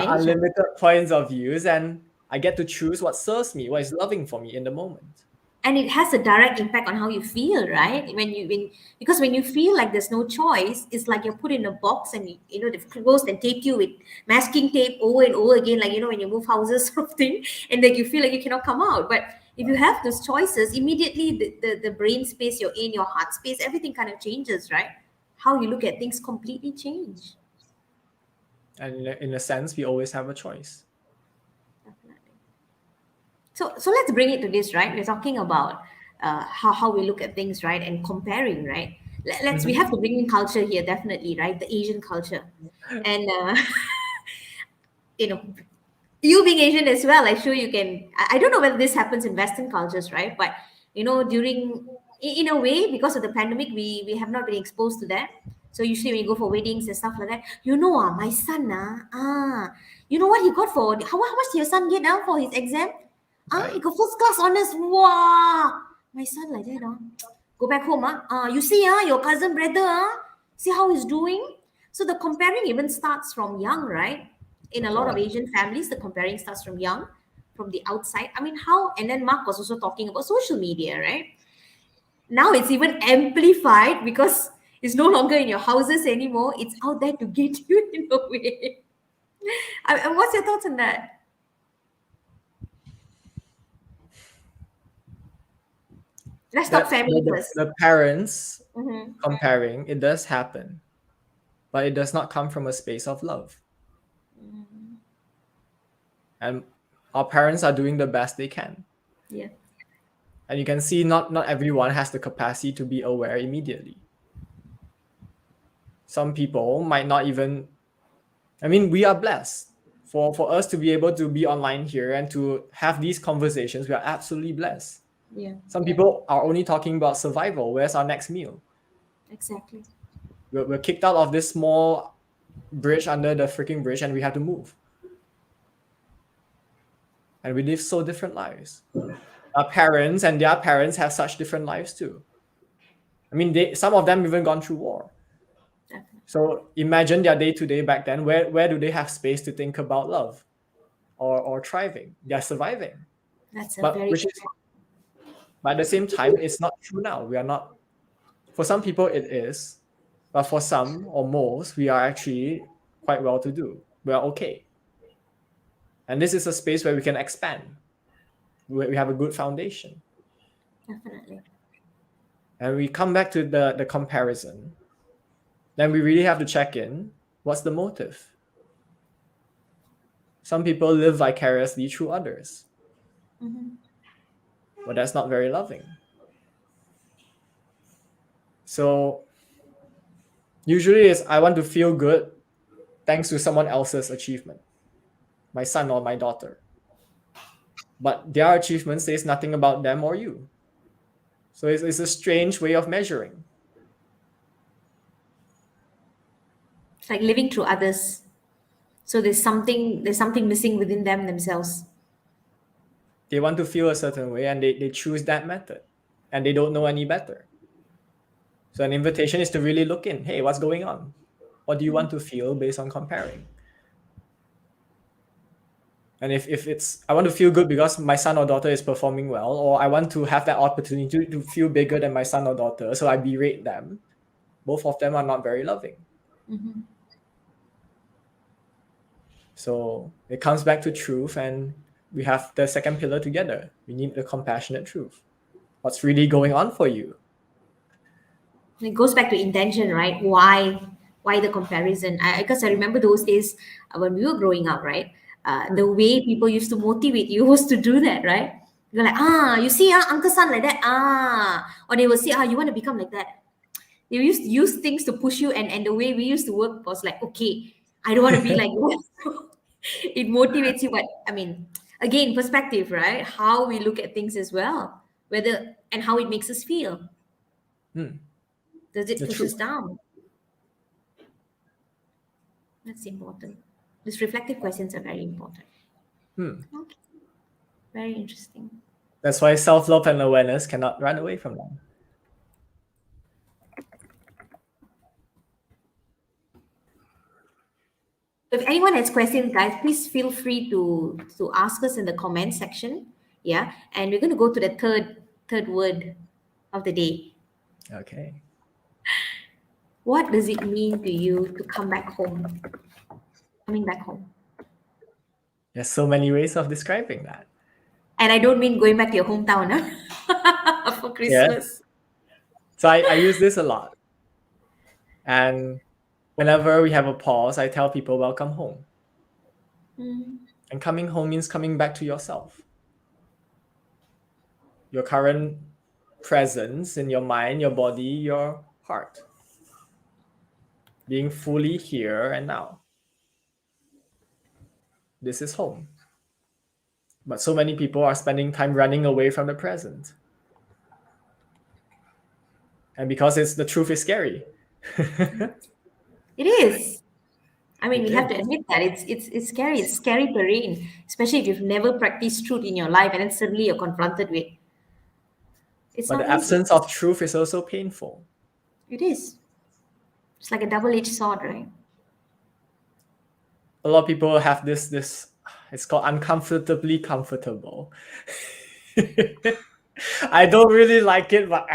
are choices. unlimited points of views, and I get to choose what serves me, what is loving for me in the moment. And it has a direct impact on how you feel, right? Because when you feel like there's no choice, it's like you're put in a box, and they've closed and taped you with masking tape over and over again, like when you move houses sort of thing, and like you feel like you cannot come out. But if you have those choices, immediately the brain space you're in, your heart space, everything kind of changes, right? How you look at things completely change. And in a sense, we always have a choice. Definitely. So let's bring it to this, right? We're talking about how we look at things, right, and comparing, right? We have to bring in culture here, definitely, right? The Asian culture, and you know, you being Asian as well, I'm sure you can. I don't know whether this happens in Western cultures, right? But during in a way, because of the pandemic, we have not been exposed to that. So usually when you go for weddings and stuff like that, my son, you know what he got for how much did your son get now for his exam? He Right. got first class honors. Wow, my son like that, go back home, you see, your cousin brother, see how he's doing. So the comparing even starts from young, right? In a Of lot of course. Asian families, the comparing starts from young, from the outside. I mean, how? And then Mark was also talking about social media, right? Now it's even amplified because it's no longer in your houses anymore. It's out there to get you in a way. And what's your thoughts on that? Let's talk That family first. the parents Mm-hmm. comparing, it does happen, but it does not come from a space of love. And our parents are doing the best they can. Yeah. And you can see not everyone has the capacity to be aware immediately. Some people might not even, we are blessed. For us to be able to be online here and to have these conversations, we are absolutely blessed. Yeah. Some people are only talking about survival. Where's our next meal? Exactly. We're kicked out of this small bridge under the freaking bridge, and we have to move. And we live so different lives. Our parents and their parents have such different lives too. Some of them even gone through war. Definitely. So imagine their day-to-day back then. Where do they have space to think about love or thriving? They're surviving. That's a But very at the same time, it's not true now. We are not, for some people it is, but for some or most, we are actually quite well to do. We are okay. And this is a space where we can expand. We have a good foundation. Definitely. And we come back to the comparison. Then we really have to check in. What's the motive? Some people live vicariously through others. Mm-hmm. But that's not very loving. So usually it's I want to feel good thanks to someone else's achievement, my son or my daughter. But their achievement says nothing about them or you. So it's a strange way of measuring. It's like living through others. So there's something missing within themselves. They want to feel a certain way and they choose that method and they don't know any better. So an invitation is to really look in. Hey, what's going on? What do you want to feel based on comparing? And if it's I want to feel good because my son or daughter is performing well, or I want to have that opportunity to feel bigger than my son or daughter, so I berate them, both of them are not very loving. Mm-hmm. So it comes back to truth, and we have the second pillar together. We need the compassionate truth. What's really going on for you? It goes back to intention, right? Why the comparison? Because I remember those days when we were growing up, right? The way people used to motivate you was to do that, right? You're like, you see, uncle son like that, or they will say, you want to become like that. They used to use things to push you, and the way we used to work was like, okay, I don't want to be like that. It motivates you, but I mean, again, perspective, right? How we look at things as well, whether and how it makes us feel. Hmm, Does it the push us truth. down? That's important. These reflective questions are very important. Hmm. Okay. Very interesting. That's why self-love and awareness cannot run away from them. If anyone has questions, guys, please feel free to ask us in the comment section. Yeah, and we're going to go to the third word of the day. Okay. What does it mean to you to come back home? Coming back home, There's so many ways of describing that. and I don't mean going back to your hometown for Yeah. Christmas. So I use this a lot. And whenever we have a pause, I tell people, welcome home. Mm, And coming home means coming back to yourself. Your current presence in your mind, your body, your heart. Being fully here and now. This is home. But so many people are spending time running away from the present. And because the truth is scary. it is. I mean, It we have is. to admit that it's scary. It's scary terrain, especially if you've never practiced truth in your life, and then suddenly you're confronted with. It's But not the easy. absence of truth is also painful. It is. It's like a double-edged sword, right? A lot of people have this it's called uncomfortably comfortable. I don't really like it, but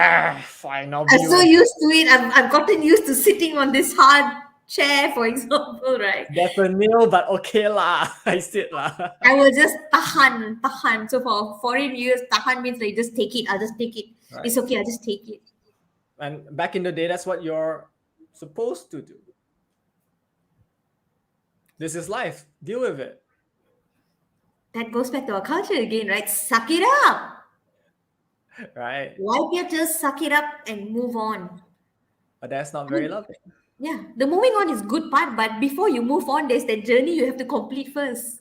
fine, I'll I'm be so with used to it. I've gotten used to sitting on this hard chair, for example, right? that's a nail, but okay lah. I sit lah. I will just tahan. So for foreign years, tahan means like just take it. I'll just take it. Right. It's okay. I'll just take it. And back in the day, that's what you're supposed to do. This is life. Deal with it. That goes back to our culture again, right? Suck it up. Right. Wipe your tears, suck it up, and move on. But that's not I very mean, loving. yeah, the moving on is good part, but before you move on, there's that journey you have to complete first,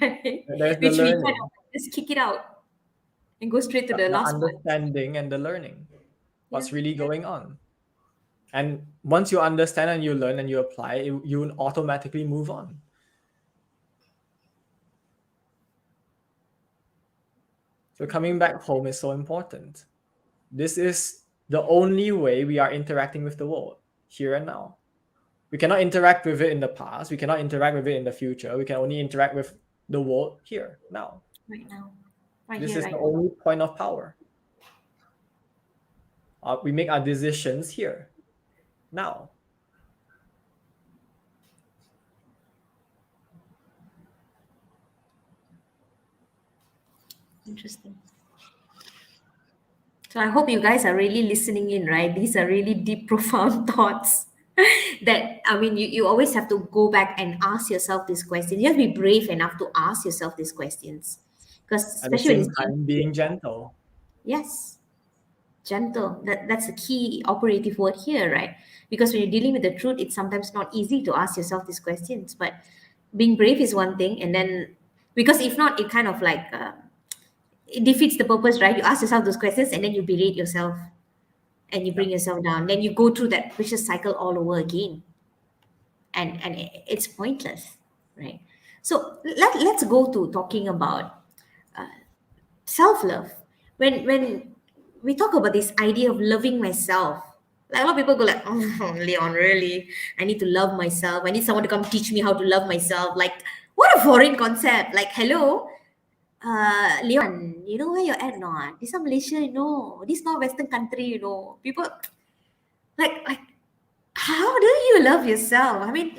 right? There's the Which we kind learning, of just kick it out and go straight to the the last one. understanding and the learning. Yeah. What's really going on? And once you understand and you learn and you apply, you will automatically move on. So coming back home is so important. This is the only way we are interacting with the world here and now. We cannot interact with it in the past. We cannot interact with it in the future. We can only interact with the world here now. Right now, right This here, is the right now. only point of power. We make our decisions here now. Interesting. So I hope you guys are really listening in, right? These are really deep, profound thoughts that, I mean, you always have to go back and ask yourself these questions. You have to be brave enough to ask yourself these questions. Because At the especially when same it's time, being gentle. yes, gentle. That's the key operative word here, right? Because when you're dealing with the truth, it's sometimes not easy to ask yourself these questions. But being brave is one thing, and then because if not, it kind of like it defeats the purpose, right? You ask yourself those questions, and then you berate yourself, and you Yeah. bring yourself down. Then you go through that vicious cycle all over again, and it's pointless, right? So let's go to talking about self-love. When we talk about this idea of loving myself, like a lot of people go like, oh, Leon, really, I need to love myself, I need someone to come teach me how to love myself. Like, what a foreign concept. Like, hello, Leon, you know where you're at not? This is Malaysia, you know, this is not Western country, you know. People like how do you love yourself? I mean,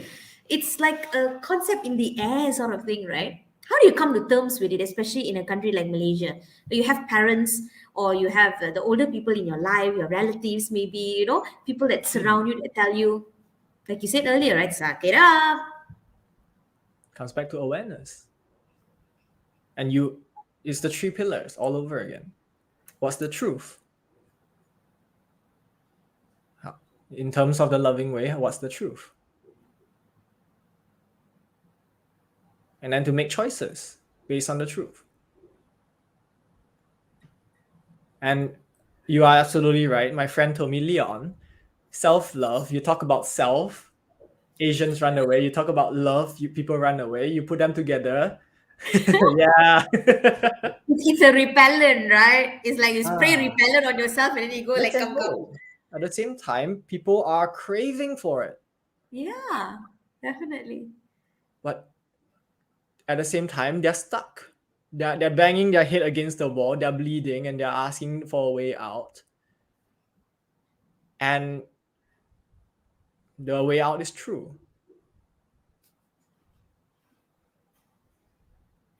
it's like a concept in the air sort of thing, right? How do you come to terms with it, especially in a country like Malaysia, where you have parents or you have the older people in your life, your relatives, maybe, you know, people that surround you that tell you, like you said earlier, right? Suck it up. Comes back to awareness. And it's the three pillars all over again. What's the truth? In terms of the loving way, what's the truth? And then to make choices based on the truth. And you are absolutely right. My friend told me, Leon, self-love, you talk about self, Asians run away. You talk about love, people run away. You put them together. Yeah. It's a repellent, right? It's like you spray Ah, repellent on yourself and then you go yes like, and come, come. no. At the same time, people are craving for it. Yeah, definitely. But at the same time, they're stuck. They're banging their head against the wall, they're bleeding, and they're asking for a way out. And the way out is true.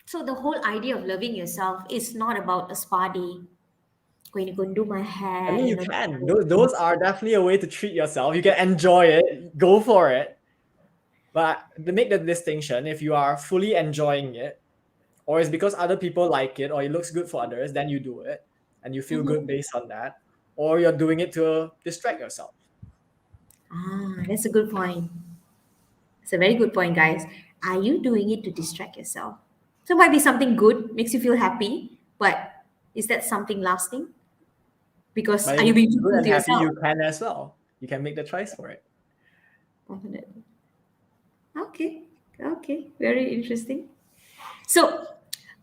So the whole idea of loving yourself is not about a spa day, going to go and do my I hair, mean, you you know. can. Those are definitely a way to treat yourself. You can enjoy it, go for it. But to make the distinction, if you are fully enjoying it, or it's because other people like it, or it looks good for others, then you do it and you feel good Mhm. based on that, or you're doing it to distract yourself. Ah, that's a good point. It's a very good point, guys. Are you doing it to distract yourself? So it might be something good, makes you feel happy, but is that something lasting? Because But are if you being it's good truthful and to happy, yourself? you can as well. You can make the choice for it. Definitely. Okay. Okay. Very interesting. So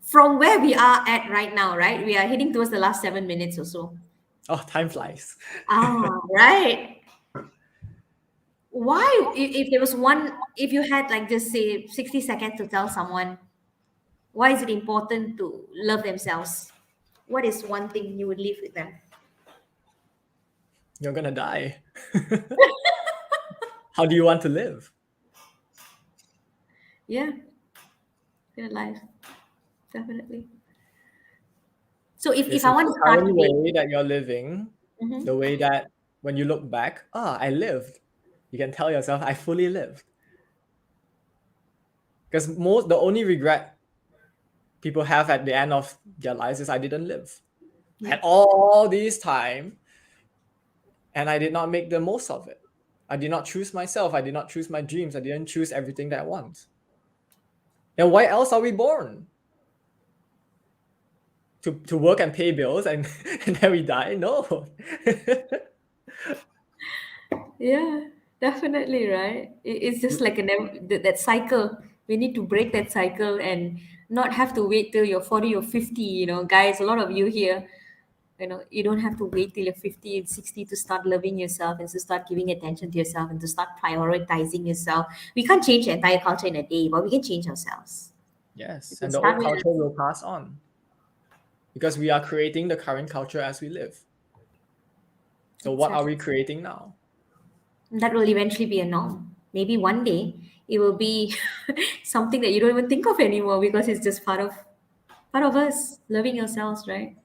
from where we are at right now, right? We are heading towards the last 7 minutes or so. Oh, time flies. Ah, right. Why, if there was one, if you had like just say 60 seconds to tell someone, why is it important to love themselves? What is one thing you would leave with them? You're gonna die. How do you want to live? Yeah, feel alive. Definitely. So if Is I it want the to start current today, way that you're living, the mhm. way that when you look back, I lived. You can tell yourself, I fully lived. Because the only regret people have at the end of their lives is I didn't live. I Yeah. had all this time and I did not make the most of it. I did not choose myself. I did not choose my dreams. I didn't choose everything that I want. Then why else are we born? To work and pay bills and, and then we die? No. Yeah, definitely, right? It's just like that cycle. We need to break that cycle and not have to wait till you're 40 or 50, you know. Guys, a lot of you here, you know, you don't have to wait till you're 50 and 60 to start loving yourself and to start giving attention to yourself and to start prioritizing yourself. We can't change the entire culture in a day, but we can change ourselves. We Yes, can and the start old with culture us. will pass on because we are creating the current culture as we live. So what are Exactly. we creating now? That will eventually be a norm. Maybe one day it will be something that you don't even think of anymore because it's just part of Part of us, loving yourselves, right?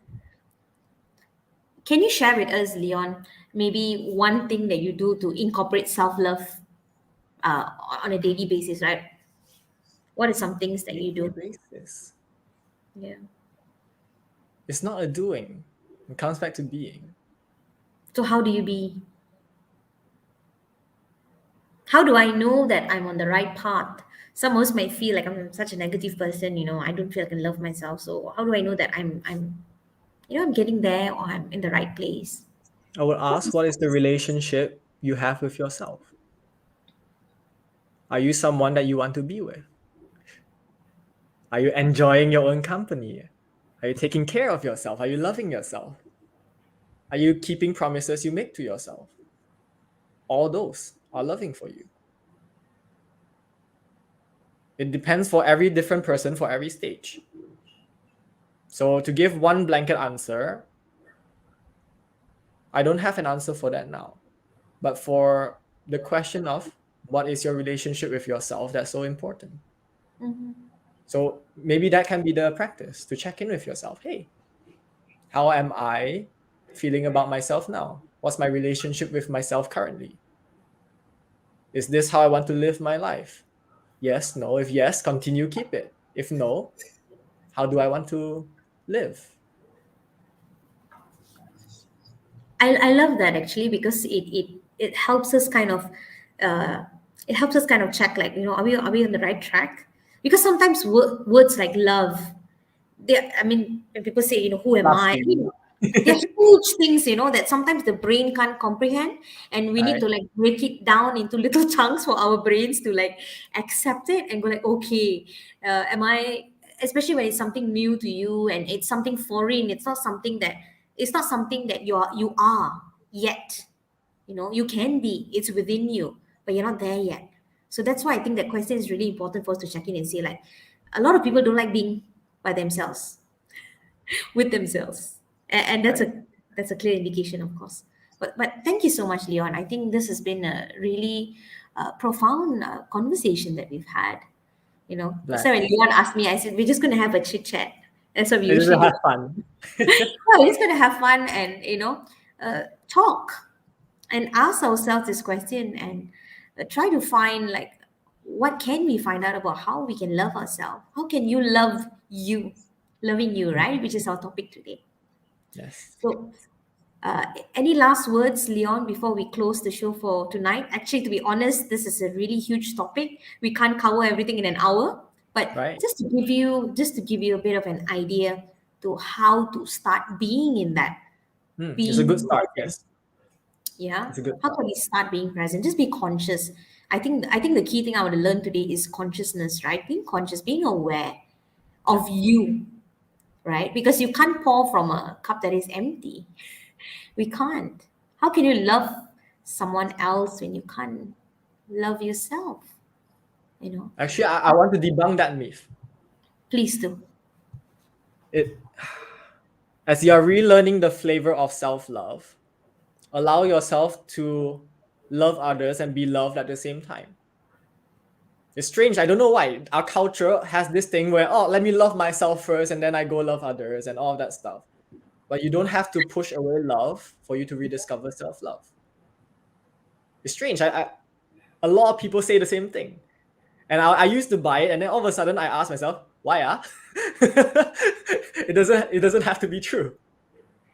Can you share with us, Leon, maybe one thing that you do to incorporate self-love uh, on a daily basis, right? What are some things that you Daily do? basis. Yeah. It's not a doing. It comes back to being. So how do you be? How do I know that I'm on the right path? Some of us might feel like I'm such a negative person, I don't feel I can love myself. So how do I know that I'm getting there or I'm in the right place? I would ask, what is the relationship you have with yourself? Are you someone that you want to be with? Are you enjoying your own company? Are you taking care of yourself? Are you loving yourself? Are you keeping promises you make to yourself? All those are loving for you. It depends for every different person for every stage. So to give one blanket answer, I don't have an answer for that now. But for the question of what is your relationship with yourself, that's so important. Mhm. So maybe that can be the practice to check in with yourself. Hey, how am I feeling about myself now? What's my relationship with myself currently? Is this how I want to live my life? Yes, no. If yes, continue, keep it. If no, how do I want to live? I love that actually because it helps us kind of uh, check, like, are we on the right track? Because sometimes words like love, I mean, when people say, who am I? I Fluffy. mean, they're huge things, that sometimes the brain can't comprehend, and we need Right? to like break it down into little chunks for our brains to like accept it and go like, okay, am I? Especially when it's something new to you and it's something foreign. It's not something that you are yet. You can be. It's within you, but you're not there yet. So that's why I think that question is really important for us to check in and say, like, a lot of people don't like being by themselves, with themselves, and Right? that's a clear indication, of course. But thank you so much, Leon. I think this has been a really profound conversation that we've had. Glad. So when Leon asked me, I said we're just going to have a chit chat. That's what we I just usually do. have fun. Well, we're just going to have fun and talk and ask ourselves this question and try to find, like, what can we find out about how we can love ourselves? How can you love you? Loving you, right? Which is our topic today. Yes. So, uh, any last words, Leon, before we close the show for tonight? Actually, to be honest, this is a really huge topic. We can't cover everything in an hour, but Right? just to give you a bit of an idea to how to start being in that, It's a good being start. present. Yes. Yeah, It's a good how start. can we start being present? Just be conscious. I think the key thing I want to learn today is consciousness, right? Being conscious, being aware Yeah. of you, right? Because you can't pour from a cup that is empty. We can't. How can you love someone else when you can't love yourself? You know, Actually, I want to debunk that myth. Please do. It as you are relearning the flavor of self-love, allow yourself to love others and be loved at the same time. It's strange. I don't know why. Our culture has this thing where, oh, let me love myself first and then I go love others and all of that stuff. But you don't have to push away love for you to rediscover self-love. It's strange. A lot of people say the same thing. And I used to buy it, and then all of a sudden I ask myself, why it doesn't have to be true.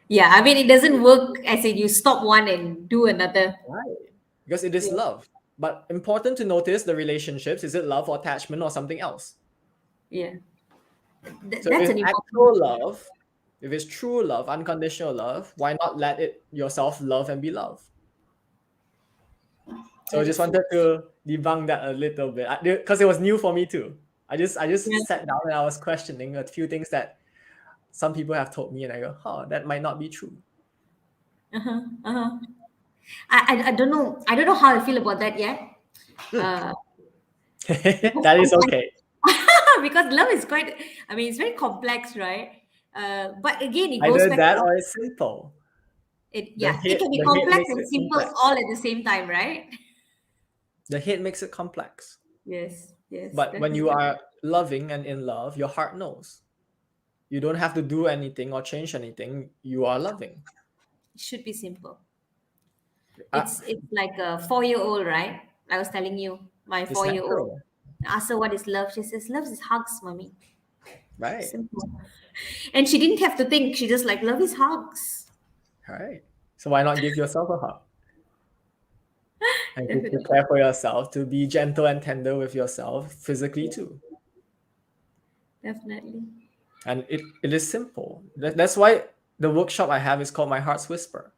Yeah, I mean, it doesn't work as in you stop one and do another. Right. Because it is Yeah, love. But important to notice the relationships. Is it love or attachment or something else? yeah. So if That's it's an important. actual love, if it's true love, unconditional love, why not let it yourself love and be loved? So I That just is so. wanted to debunk that a little bit because it was new for me too. I just Yeah. sat down and I was questioning a few things that some people have told me, and I go, "Oh, that might not be true." Uh-huh. Uh-huh. I don't know. I don't know how I feel about that yet. Hmm. Uh, because That is sometimes, okay. because love is quite. I mean, it's very complex, right? But again, it goes Either back that to or it's simple. it. The Yeah, it hate, can be the hate complex makes and it simple complex. all at the same time, right? The hate makes it complex. Yes. Yes. But when you Definitely. are loving and in love, your heart knows. You don't have to do anything or change anything. You are loving. It should be simple. Uh, It's like a 4-year-old, right? I was telling you, my it's 4-year-old. natural, I asked her what is love. She says, love is hugs, mommy. right? Simple. And she didn't have to think. She just like, love is hugs. Right. So why not give yourself a hug and to Definitely. care for yourself, to be gentle and tender with yourself physically too. Definitely. And it is simple. That's why the workshop I have is called My Heart's Whisper.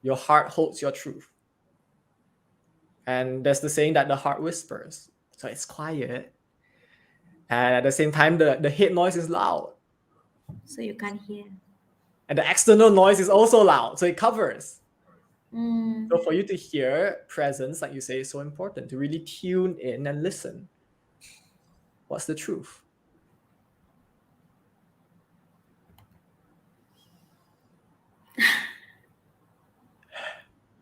Your heart holds your truth. And there's the saying that the heart whispers. So it's quiet. And at the same time, the head noise is loud. So you can't hear. And the external noise is also loud. So it covers. Mm. So for you to hear presence, like you say, is so important to really tune in and listen. What's the truth?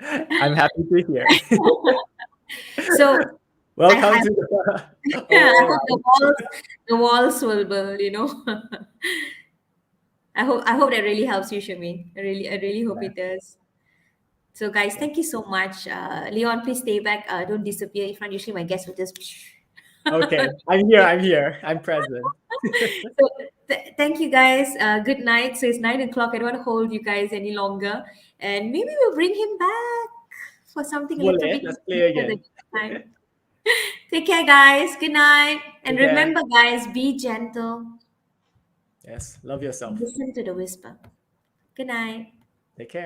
I'm happy to hear. So Welcome I to the I oh, hope the walls will build, I hope that really helps you, Shamin. I really hope it does. So guys, thank you so much. Leon, please stay back. Don't disappear in front. Usually my guests will just okay. I'm present. So thank you guys. Good night. So it's 9 o'clock. I don't want to hold you guys any longer. And maybe we'll bring him back for something a little Boleh, bit let's play later the again. next time. Take care, guys. Good night. And Take care. remember, guys, be gentle. Yes, love yourself. Listen to the whisper. Good night. Take care.